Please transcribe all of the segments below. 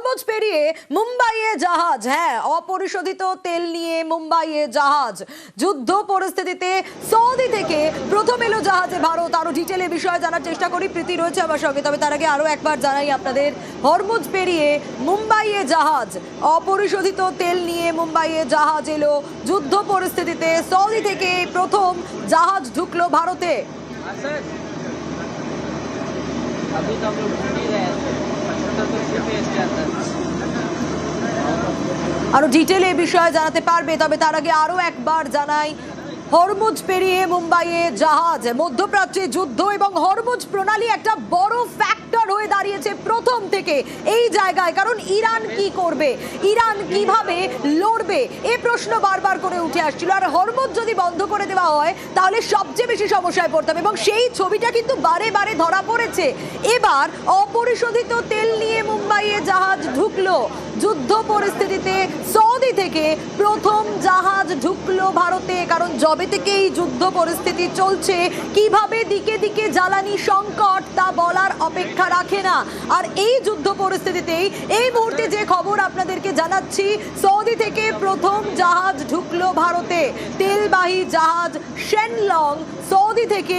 Hormuz পেরিয়ে মুম্বাইয়ে জাহাজ, হ্যাঁ অপরিশোধিত তেল নিয়ে মুম্বাইয়ে জাহাজ। যুদ্ধ পরিস্থিতিতে সৌদি থেকে প্রথম এলো জাহাজে ভারত। আরো ডিটেলে বিষয়ে জানার চেষ্টা করি, প্রীতি রয়েছে আমার সঙ্গে। তবে তার আগে আরো একবার জানাই আপনাদের, হরমুজ পেরিয়ে মুম্বাইয়ে জাহাজ, অপরিশোধিত তেল নিয়ে মুম্বাইয়ে জাহাজ এলো। যুদ্ধ পরিস্থিতিতে সৌদি থেকে প্রথম জাহাজ ঢুকলো ভারতে। अभी तो हम लोग ढूंढ ही रहे थे, तो सीपीएस के अंदर। আরো ডিটেলে বিষয়ে জানাতে পারবে। তবে তার আগে আরো একবার জানাই, হরমুজ পেরিয়ে মুম্বাইয়ে জাহাজ। মধ্যপ্রাচ্যে যুদ্ধ এবং হরমুজ প্রণালী একটা বড় ফ্যাক্টর হয়ে দাঁড়িয়েছে প্রথম থেকে এই জায়গায়। কারণ ইরান কি করবে, ইরান কিভাবে লড়বে, এই প্রশ্ন বারবার করে উঠে আসছিল। আর হরমুজ যদি বন্ধ করে দেওয়া হয় তাহলে সবচেয়ে বেশি সমস্যায় পড়তে হবে, এবং সেই ছবিটা কিন্তু বারে বারে ধরা পড়েছে। এবার অপরিশোধিত তেল নিয়ে মুম্বাইয়ে জাহাজ ঢুকলো। যুদ্ধ পরিস্থিতিতে সৌদি থেকে প্রথম জাহাজ ঢুকলো ভারতে। কারণ যবে থেকে এই যুদ্ধ পরিস্থিতি চলছে, কিভাবে দিকে দিকে জ্বালানি সংকট তা বলার অপেক্ষা রাখে না। আর এই যুদ্ধ পরিস্থিতিতেই এই মুহূর্তে যে খবর আপনাদেরকে জানাচ্ছি, সৌদি থেকে প্রথম জাহাজ ঢুকলো ভারতে। তেলবাহী জাহাজ শেনলং সৌদি থেকে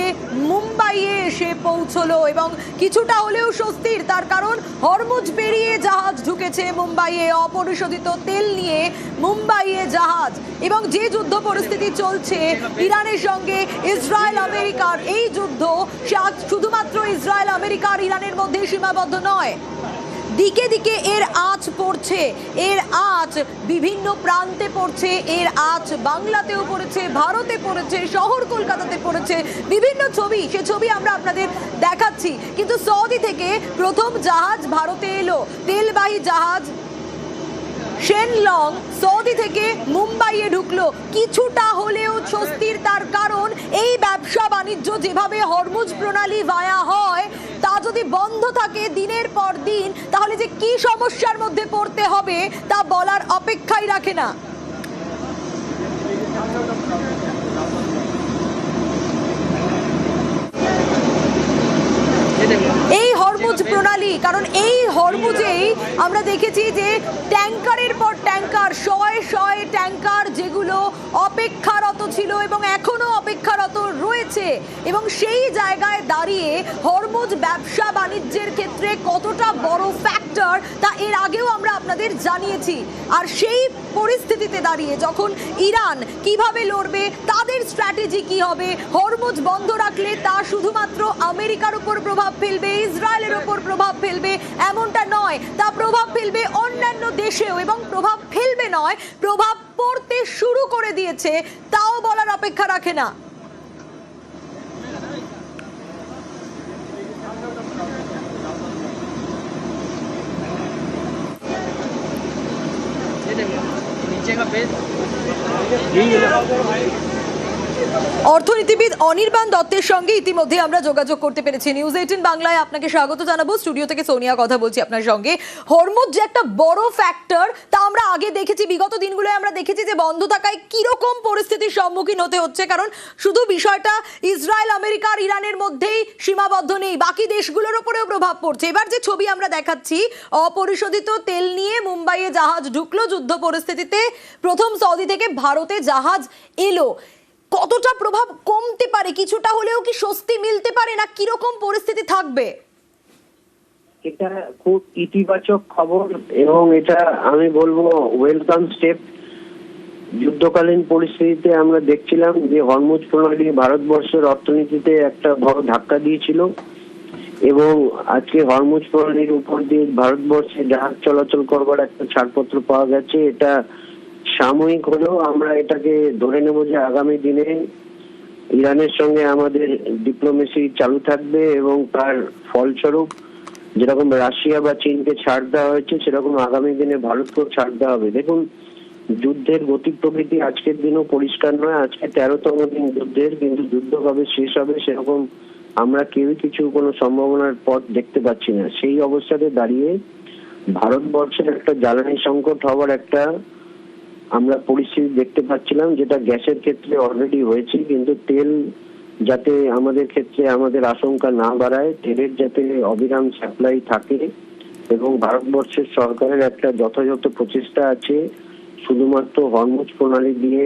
মুম্বাইয়ে এসে পৌঁছলো, এবং কিছুটা হলেও স্বস্তির। তার কারণ হরমুজ পেরিয়ে জাহাজ ঢুকেছে মুম্বাইয়ে, অপরিশোধিত তেল নিয়ে মুম্বাইয়ে জাহাজ। এবং যে যুদ্ধ পরিস্থিতি চলছে ইরানের সঙ্গে ইসরায়েল আমেরিকার, এই যুদ্ধ শুধুমাত্র ইসরায়েল আমেরিকার ইরানের মধ্যে সীমাবদ্ধ নয়। দিকে দিকে এর আঁচ পড়ছে, এর আঁচ বিভিন্ন প্রান্তে পড়ছে। এর আঁচ বাংলাতেও পড়েছে, ভারতে পড়েছে, শহর কলকাতাতে পড়েছে। বিভিন্ন ছবি, সে ছবি আমরা আপনাদের দেখাচ্ছি। কিন্তু সৌদি থেকে প্রথম জাহাজ ভারতে এলো, তেলবাহী জাহাজ শেনলং সৌদি থেকে মুম্বাইয়ে ঢুকলো। কিছুটা হলেও স্বস্তির। তার কারণ এই ব্যবসা বাণিজ্য যেভাবে হরমুজ প্রণালী ভায়া হয়, তা যদি বন্ধ থাকে দিনের পর দিন, তাহলে যে কি সমস্যার মধ্যে পড়তে হবে তা বলার অপেক্ষাই রাখে না। এই হরমুজ প্রণালী, কারণ এই হরমুজেই আমরা দেখেছি যে ট্যাঙ্কারের পর ট্যাঙ্কার, শয়ে শয়ে ট্যাঙ্কার যেগুলো অপেক্ষারত ছিল এবং এখনো অপেক্ষারত রয়েছে। এবং সেই জায়গায় দাঁড়িয়ে হরমুজ ব্যবসা বাণিজ্যের ক্ষেত্রে কতটা বড় ফ্যাক্টর তা এর আগেও আমরা আপনাদের জানিয়েছি। আর সেই পরিস্থিতিতে দাঁড়িয়ে যখন ইরান কিভাবে লড়বে, তাদের স্ট্র্যাটেজি কি হবে, হরমুজ বন্ধ রাখলে তা শুধুমাত্র আমেরিকার উপর প্রভাব ফেলবে, ইসরায়েলের উপর প্রভাব ফেলবে এমনটা নয়, তা প্রভাব ফেলবে অন্যান্য দেশেও। এবং প্রভাব ফেলবে নয়, প্রভাব পড়তে শুরু করে দিয়েছে, তাও বলার অপেক্ষা রাখে না। नीचे का पेज অর্থনীতিবিদ অনির্বাণ দত্তের সঙ্গে ইতিমধ্যে আমরা যোগাযোগ করতে পেরেছি। নিউজ 18 বাংলায় আপনাকে স্বাগত জানাবো। স্টুডিও থেকে সোনিয়া কথা বলছি আপনার সঙ্গে। হরমুজ যে একটা বড় ফ্যাক্টর তা আমরা আগে দেখেছি, বিগত দিনগুলোয় আমরা দেখেছি যে বন্ধ থাকায় কিরকম পরিস্থিতির সম্মুখীন হতে হচ্ছে। কারণ শুধু বিষয়টা ইসরায়েল আমেরিকার ইরানের মধ্যেই সীমাবদ্ধ নেই, বাকি দেশগুলোর উপরেও প্রভাব পড়ছে। এবার যে ছবি আমরা দেখাচ্ছি, অপরিশোধিত তেল নিয়ে মুম্বাইয়ে জাহাজ ঢুকলো। যুদ্ধ পরিস্থিতিতে প্রথম সৌদি থেকে ভারতে জাহাজ এলো। কতটা প্রভাব কমতে পারে, কিছুটা হলেও কি স্বস্তি মিলতে পারে, না কিরকম পরিস্থিতি থাকবে? এটা খুব ইতিবাচক খবর, এবং এটা আমি বলবো ওয়েলকাম স্টেপ। যুদ্ধকালীন পরিস্থিতিতে আমরা দেখছিলাম যে হরমুজ প্রণালী ভারতবর্ষের অর্থনীতিতে একটা বড় ধাক্কা দিয়েছিল, এবং আজকে হরমুজ প্রণালীর উপর দিয়ে ভারতবর্ষে জাহাজ চলাচল করবার একটা ছাড়পত্র পাওয়া গেছে। এটা সাময়িক হলেও আমরা এটাকে ধরে নেব যে আগামী দিনে ইরানের সঙ্গে আমাদের ডিপ্লোমেসি চালু থাকবে, এবং তার ফলস্বরূপ যেরকম রাশিয়া বা চীনকে ছাড় দেওয়া হয়েছে, সেরকম আগামী দিনে ভারতকেও ছাড় দেওয়া হবে। দেখুন, যুদ্ধের গতি প্রকৃতি আজকের দিনও পরিষ্কার নয়। আজকে 13তম দিন যুদ্ধের, কিন্তু যুদ্ধ কবে শেষ হবে সেরকম আমরা কেউই কিছু কোনো সম্ভাবনার পথ দেখতে পাচ্ছি না। সেই অবস্থাতে দাঁড়িয়ে ভারতবর্ষের একটা জ্বালানি সংকট হওয়ার একটা আমরা পরিস্থিতি দেখতে পাচ্ছিলাম, যেটা গ্যাসের ক্ষেত্রে অলরেডি হয়েছে। কিন্তু তেল যাতে আমাদের ক্ষেত্রে আমাদের আশঙ্কা না বাড়ায়, তেলের যাতে অবিরাম সাপ্লাই থাকে, এবং ভারতবর্ষের সরকারের একটা যথাযথ প্রচেষ্টা আছে শুধুমাত্র হরমুজ প্রণালী দিয়ে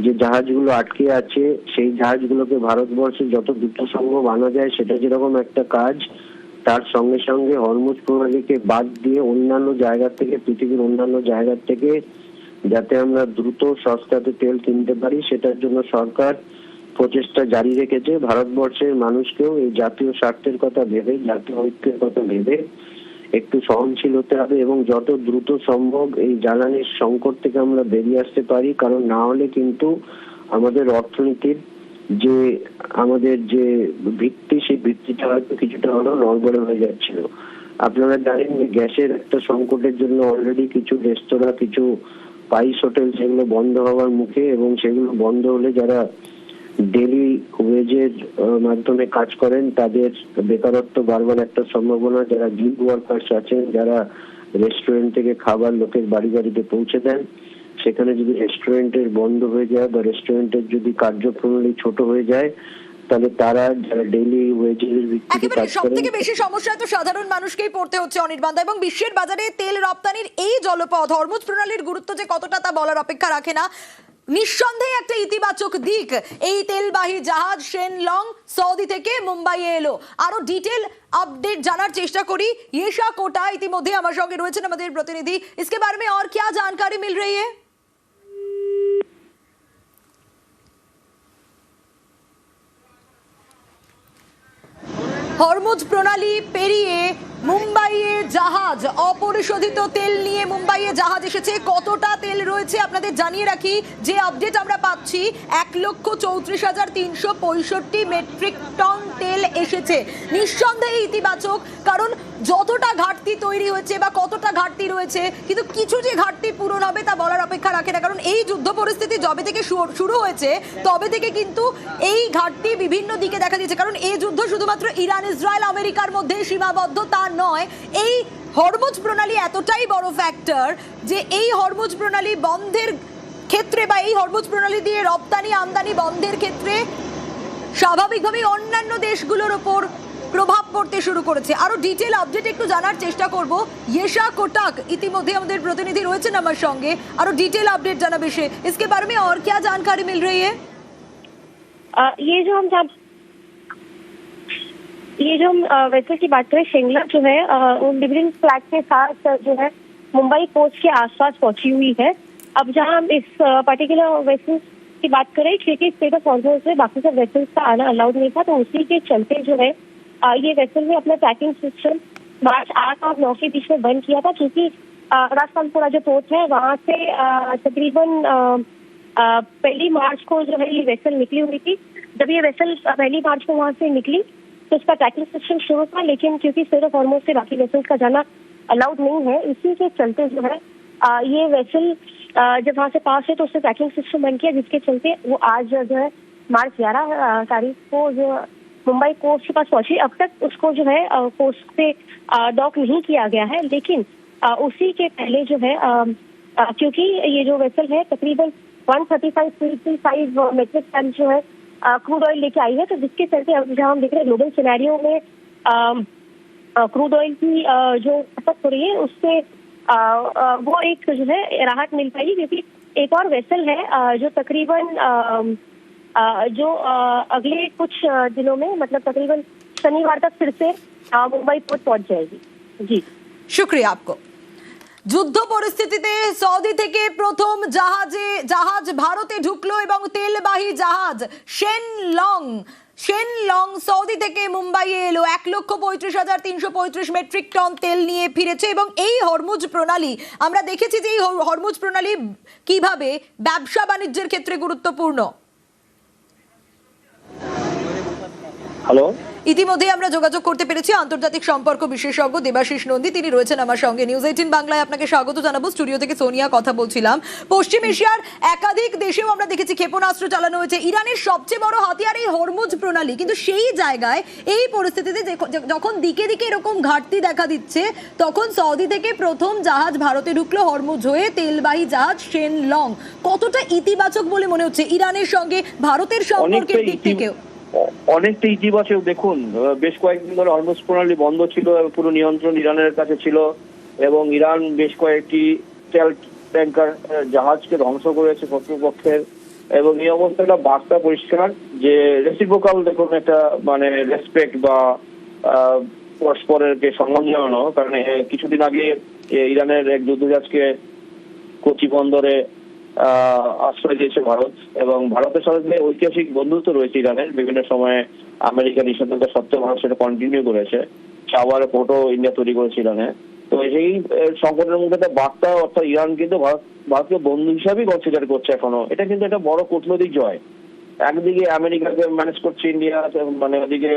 যে জাহাজগুলো আটকে আছে সেই জাহাজগুলোকে ভারতবর্ষে যত দ্রুত সম্ভব আনা যায় সেটা যেরকম একটা কাজ, তার সঙ্গে সঙ্গে হরমুজ প্রণালীকে বাদ দিয়ে অন্যান্য জায়গা থেকে, পৃথিবীর অন্যান্য জায়গা থেকে যাতে আমরা দ্রুত সস্তাতে তেল কিনতে পারি সেটার জন্য সরকার প্রচেষ্টা জারি রেখেছে। ভারতবর্ষের মানুষকেও এই জাতীয় স্বার্থের কথা ভেবে, জাতীয় ঐক্যের কথা ভেবে একটু সহনশীল হতে হবে এবং যত দ্রুত সম্ভব এই জ্বালানির সংকট থেকে আমরা বেরিয়ে আসতে পারি, কারণ না হলে কিন্তু আমাদের অর্থনীতির যে আমাদের যে ভিত্তি সেই ভিত্তিটা হয়তো কিছুটা হলেও নড়বড়ে হয়ে যাচ্ছিল। আপনারা জানেন যে গ্যাসের একটা সংকটের জন্য অলরেডি কিছু রেস্তোরাঁ, কিছু স্পাইস হোটেল সেগুলো বন্ধ হওয়ার মুখে, এবং সেগুলো বন্ধ হলে যারা ডেলি ওয়েজের মাধ্যমে কাজ করেন তাদের বেকারত্ব বাড়বার একটা সম্ভাবনা। যারা গিগ ওয়ার্কার্স আছেন, যারা রেস্টুরেন্ট থেকে খাবার লোকের বাড়ি বাড়িতে পৌঁছে দেন, সেখানে যদি রেস্টুরেন্টের বন্ধ হয়ে যায় বা রেস্টুরেন্টের যদি কার্যপ্রণালী ছোট হয়ে যায়, তাহলে তারা যারা ডেইলি ওয়েজের ভিত্তিতে একেবারে কাজ সব করেন। থেকে বেশি সমস্যা তো সাধারণ মানুষকেই পড়তে হচ্ছে অনির্বাণ দা, এবং বিশ্বের বাজারে তেল রপ্তানির এই জলপথ হরমুজ প্রণালীর গুরুত্ব যে কতটা তা বলার অপেক্ষা রাখে না। নিঃসন্দেহে একটা ইতিবাচক দিক এই তেলবাহী জাহাজ शेन लॉन्ग সৌদি থেকে মুম্বাইয়ে এলো। আরো ডিটেল আপডেট জানার চেষ্টা করি। येशा कोटा ইতিমধ্যে আমার সঙ্গে রয়েছেন আমাদের প্রতিনিধি, इसके बारे में और क्या जानकारी मिल रही है? হরমুজ প্রণালী পেরিয়ে মুম্বাইয়ে জাহাজ, অপরিশোধিত তেল নিয়ে মুম্বাইয়ে জাহাজ এসেছে। কতটা তেল রয়েছে আপনাদের জানিয়ে রাখি, যে আপডেট আমরা পাচ্ছি 1,34,365 মেট্রিক টন তেল এসেছে। নিঃসন্দেহে ইতিবাচক, কারণ যতটা ঘাটতি তৈরি হয়েছে বা কতটা ঘাটতি রয়েছে, কিন্তু কিছু যে ঘাটতি পূরণ হবে তা বলার অপেক্ষা রাখে না, কারণ এই যুদ্ধ পরিস্থিতি যবে থেকে শুরু হয়েছে তবে থেকে কিন্তু এই ঘাটতি বিভিন্ন দিকে দেখা দিয়েছে। কারণ এই যুদ্ধ শুধুমাত্র ইরান, ইসরায়েল, আমেরিকার মধ্যে সীমাবদ্ধ তা নয়। এই হরমুজ প্রণালী এতটাই বড় ফ্যাক্টর যে এই হরমুজ প্রণালী বন্ধের ক্ষেত্রে বা এই হরমুজ প্রণালী দিয়ে রপ্তানি আমদানি বন্ধের ক্ষেত্রে স্বাভাবিকভাবেই অন্যান্য দেশগুলোর উপর প্রভাব পড়তে শুরু করেছে। আরো ডিটেল আপডেট একটু জানার চেষ্টা করব। येशा कोटा ইতিমধ্যে আমাদের প্রতিনিধি রয়েছেন আমার সঙ্গে, আরো ডিটেল আপডেট জানাবে সে। इसके बारे में और क्या जानकारी मिल रही है? ये जो हम वेसल की बात करें, शिंगला जो है उन डिफरेंट फ्लैग के साथ जो है मुंबई कोस्ट के आसपास पहुंची हुई है। अब जहां हम इस पर्टिकुलर वेसल की बात करें, क्योंकि स्टेट ऑफ ऑर्डर से बाकी सब वेसल्स का आना अलाउड नहीं था, तो उसी के चलते जो है ये वेसल ने अपना ट्रैकिंग सिस्टम मार्च 8 और 9 के बीच में बंद किया था, क्योंकि राजस्थानपुरा जो पोर्ट है वहां से तकरीबन 1 मार्च को जो है ये वेसल निकली हुई थी। जब ये वेसल 1 मार्च को वहां से निकली तो उसका ट्रैकिंग सिस्टम शुरू था, लेकिन क्योंकि स्टेट ऑफ हॉर्मुज से बाकी वेसल्स का जाना अलाउड नहीं है, इसी के चलते जो है ये वेसल जब वहां से पास है तो उससे ट्रैकिंग सिस्टम बंद किया, जिसके चलते वो आज जो है मार्च 11 तारीख को जो मुंबई कोस्ट के पास पहुंची। अब तक उसको जो है कोस्ट से डॉक नहीं किया गया है, लेकिन उसी के पहले जो है क्योंकि ये जो वेसल है तकरीबन 135 मेट्रिक टन जो है क्रूड ऑयल लेके आई है, तो जिसके चलते अब जहाँ हम देख रहे हैं ग्लोबल सिनेरियो में क्रूड ऑयल की जो खपत हो रही है उससे वो एक जो है राहत मिल पाएगी, क्योंकि एक और वेसल है जो तकरीबन जो अगले कुछ दिनों में, मतलब तकरीबन शनिवार तक फिर से मुंबई पोर्ट पहुंच जाएगी। जी শুক্রিয়া आपको। যুদ্ধ পরিস্থিতিতে সৌদি থেকে প্রথম জাহাজ ভারতে ঢুকলো এবং তেলবাহী জাহাজ शेन लॉन्ग সৌদি থেকে মুম্বাইয়ে এলো। 1,35,335 মেট্রিক টন তেল নিয়ে ফিরেছে এবং এই হরমুজ প্রণালী আমরা দেখেছি যে এই হরমুজ প্রণালী কিভাবে ব্যবসা বাণিজ্যের ক্ষেত্রে গুরুত্বপূর্ণ। হ্যালো, ইতিমধ্যে আমরা যোগাযোগ করতে পেরেছি আন্তর্জাতিক সম্পর্ক বিশেষজ্ঞ দেবাশিস নন্দী, তিনি রয়েছেন আমার সঙ্গে। নিউজ 18 বাংলায় আপনাকে স্বাগত জানাবো। স্টুডিও থেকে সোনিয়া কথা বলছিলাম। পশ্চিম এশিয়ার একাধিক দেশেও আমরা দেখেছি ক্ষেপণাস্ত্র চালানো হয়েছে। ইরানের সবচেয়ে বড় হাতিয়ার এই হরমুজ প্রণালী, কিন্তু সেই জায়গায় এই পরিস্থিতিতে যখন দিকে দিকে এরকম ঘাটতি দেখা দিচ্ছে, তখন সৌদি থেকে প্রথম জাহাজ ভারতে ঢুকলো হরমুজ হয়ে, তেলবাহী জাহাজ शेन लॉन्ग। কতটা ইতিবাচক বলে মনে হচ্ছে ইরানের সঙ্গে ভারতের সম্পর্কের দিক থেকেও? অনেকটা ইতিবাচক। দেখুন, বেশ কয়েকদিন ধরে হরমুজ প্রণালী বন্ধ ছিল, পুরো নিয়ন্ত্রণ ইরানের কাছে ছিল এবং ইরান বেশ কয়েকটি তেল ট্যাঙ্কার জাহাজকে ধ্বংস করেছে শত্রুপক্ষের। এবং এই অবস্থাটা বার্তা পরিষ্কার যে রেসিপ্রোকাল, দেখুন একটা মানে রেসপেক্ট বা পরস্পরেরকে সম্মান জানানো। কারণ কিছুদিন আগে ইরানের এক যুদ্ধজাহাজকে কোচি বন্দরে আশ্রয় দিয়েছে ভারত, এবং ভারতের সাথে যে ঐতিহাসিক বন্ধুত্ব রয়েছে ইরানের, বিভিন্ন সময়ে আমেরিকা নিষেধাজ্ঞা সত্ত্বেও ভারত সেটা কন্টিনিউ করেছে। সাওয়ার পোর্টও ইন্ডিয়া তৈরি করেছে ইরানে। তো সেই সংকটের মধ্যে একটা বার্তা, অর্থাৎ ইরান কিন্তু ভারতকে বন্ধু হিসাবেই কনসিডার করছে এখনো। এটা কিন্তু একটা বড় কূটনৈতিক জয়। একদিকে আমেরিকাকে ম্যানেজ করছে ইন্ডিয়া, মানে ওদিকে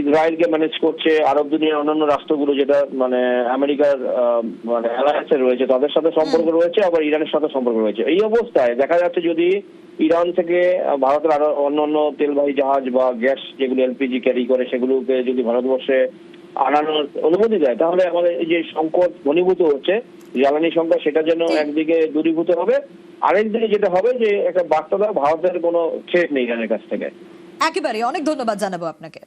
ইসরায়েলকে ম্যানেজ করছে আরব দুনিয়ার অন্যান্য রাষ্ট্রগুলো, যেটা মানে আমেরিকার মানে অ্যালায়েন্সে রয়েছে, তাদের সাথে সম্পর্ক রয়েছে, আবার ইরানের সাথে সম্পর্ক রয়েছে। এই অবস্থায় দেখা যাচ্ছে যদি ইরান থেকে ভারতের আরো অন্যান্য তেলবাহী জাহাজ বা গ্যাস যেগুলো এলপিজি ক্যারি করে সেগুলোকে যদি ভারতবর্ষে আনানোর অনুমতি দেয়, তাহলে আমাদের এই যে সংকট ঘনীভূত হচ্ছে জ্বালানি সংকট, সেটা যেন একদিকে দূরীভূত হবে, আরেকদিকে যেটা হবে যে একটা বার্তা দেওয়া ভারতের কোনো থ্রেট নেই ইরানের কাছ থেকে। একেবারে অনেক ধন্যবাদ জানাবো আপনাকে।